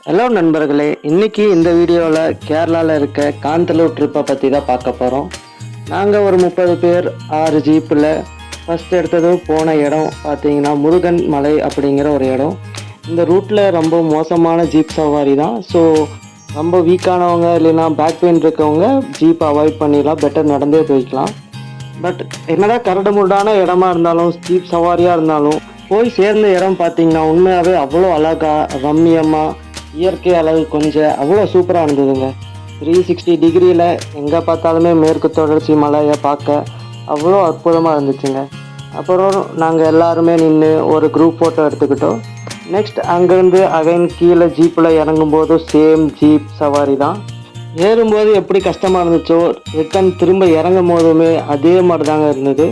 Hello நண்பர்களே, இன்னைக்கு இந்த வீடியோவில் கேரளாவில் இருக்க காந்தலூர் ட்ரிப்பை பற்றி தான் பார்க்க போகிறோம். நாங்கள் ஒரு 30 பேர் 6 ஜீப்பில் ஃபஸ்ட் எடுத்தது போன இடம் பார்த்தீங்கன்னா முருகன் மலை அப்படிங்கிற ஒரு இடம். இந்த ரூட்டில் ரொம்ப மோசமான ஜீப் சவாரி தான். ஸோ ரொம்ப வீக்கானவங்க இல்லைன்னா பேக் பெயின் இருக்கவங்க ஜீப்பை அவாய்ட் பண்ணிடலாம், பெட்டர் நடந்தே போய்க்கலாம். பட் என்னதான் கரடுமுரடான இடமா இருந்தாலும் ஜீப் சவாரியாக இருந்தாலும் போய் சேர்ந்த இடம் பார்த்தீங்கன்னா உண்மையாகவே அவ்வளோ அழகாக ரம்மியமாக இயற்கை அழகு கொஞ்சம் அவ்வளோ சூப்பராக இருந்ததுங்க. 360 டிகிரியில் எங்கே பார்த்தாலுமே மேற்கு தொடர்ச்சி மலையை பார்க்க அவ்வளோ அற்புதமாக இருந்துச்சுங்க. அப்புறம் நாங்கள் எல்லாருமே நின்று ஒரு குரூப் ஃபோட்டோ எடுத்துக்கிட்டோம். நெக்ஸ்ட் அங்கேருந்து அகைன் கீழே ஜீப்பில் இறங்கும்போது சேம் ஜீப் சவாரி தான். ஏறும்போது எப்படி கஷ்டமாக இருந்துச்சோ ரிட்டன் திரும்ப இறங்கும் போதுமே அதே மாதிரி தாங்க இருந்தது.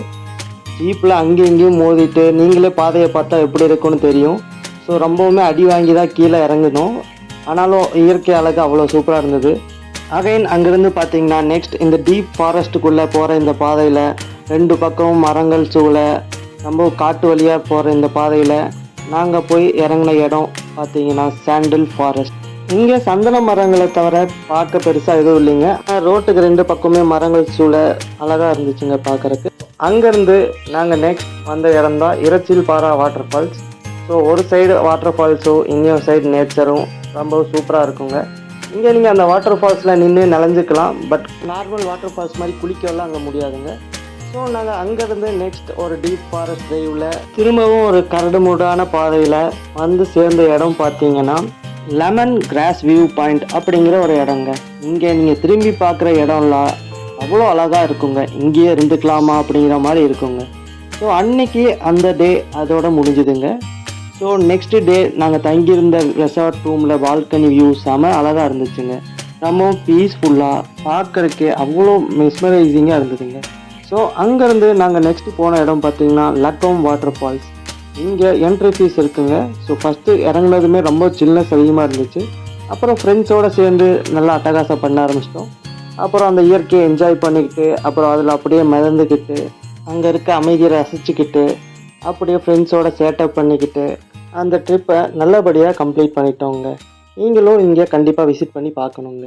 ஜீப்பில் அங்கேயும் இங்கேயும் மோதிட்டு நீங்களே பாதையை பார்த்தா எப்படி இருக்குன்னு தெரியும். ஸோ ரொம்பவுமே அடி வாங்கி தான் கீழே இறங்கணும். ஆனாலும் இயற்கை அழகு அவ்வளோ சூப்பராக இருந்தது. அகைன் அங்கேருந்து பார்த்தீங்கன்னா நெக்ஸ்ட் இந்த டீப் ஃபாரஸ்ட்டுக்குள்ளே போகிற இந்த பாதையில் 2 பக்கமும் மரங்கள் சூழ ரொம்ப காட்டு வழியாக போகிற இந்த பாதையில் நாங்கள் போய் இறங்கின இடம் பார்த்தீங்கன்னா சாண்டில் ஃபாரஸ்ட். இங்கே சந்தன மரங்களை தவிர பார்க்க பெருசாக எதுவும் இல்லைங்க. ரோட்டுக்கு 2 பக்கமே மரங்கள் சூழ அழகாக இருந்துச்சுங்க பார்க்குறக்கு. அங்கேருந்து நாங்கள் நெக்ஸ்ட் வந்த இடம் தான் இரச்சில் பாரா வாட்டர் ஃபால்ஸ். ஸோ ஒரு சைடு வாட்டர் ஃபால்ஸும் இன்னொரு சைடு நேச்சரும் ரொம்ப சூப்பராக இருக்குங்க. இங்கே நீங்கள் அந்த வாட்டர் ஃபால்ஸில் நின்று நனைஞ்சிக்கலாம். பட் நார்மல் வாட்டர் ஃபால்ஸ் மாதிரி குளிக்கலாம் அங்கே முடியாதுங்க. ஸோ நாங்கள் அங்கேருந்து நெக்ஸ்ட் ஒரு டீப் ஃபாரஸ்ட் ட்ரைவில் திரும்பவும் ஒரு கரடுமுரடான பாதையில் வந்து சேர்ந்த இடம் பார்த்தீங்கன்னா லெமன் கிராஸ் வியூ பாயிண்ட் அப்படிங்கிற ஒரு இடங்க. இங்கே நீங்கள் திரும்பி பார்க்குற இடம்லாம் அவ்வளோ அழகாக இருக்குங்க. இங்கேயே இருந்துக்கலாமா அப்படிங்கிற மாதிரி இருக்குங்க. ஸோ அன்னைக்கு அந்த டே அதோட முடிஞ்சுதுங்க. ஸோ நெக்ஸ்ட் டே நாங்கள் தங்கியிருந்த ரெசார்ட் ரூமில் பால்கனி வியூ செம அழகாக இருந்துச்சுங்க. ரொம்ப பீஸ்ஃபுல்லாக பார்க்குறக்கே அவ்வளோ மெஸ்மரைசிங்காக இருந்ததுங்க. ஸோ அங்கேருந்து நாங்கள் நெக்ஸ்ட் போன இடம் பார்த்திங்கன்னா லக்கம் வாட்டர் ஃபால்ஸ். இங்கே என்ட்ரி ஃபீஸ் இருக்குங்க. ஸோ ஃபஸ்ட்டு இறங்குனதுமே ரொம்ப சில்னஸ் அதிகமாக இருந்துச்சு. அப்புறம் ஃப்ரெண்ட்ஸோடு சேர்ந்து நல்லா அட்டகாசம் பண்ண ஆரம்பிச்சிட்டோம். அப்புறம் அந்த இயற்கையை என்ஜாய் பண்ணிக்கிட்டு அப்புறம் அதில் அப்படியே மிதந்துக்கிட்டு அங்கே இருக்க அமைதியை ரசிச்சுக்கிட்டு அப்படியே ஃப்ரெண்ட்ஸோட சேட்டப் பண்ணிக்கிட்டு அந்த ட்ரிப்பை நல்லபடியாக கம்ப்ளீட் பண்ணிட்டோங்க. நீங்களும் இங்கே கண்டிப்பாக விசிட் பண்ணி பார்க்கணுங்க.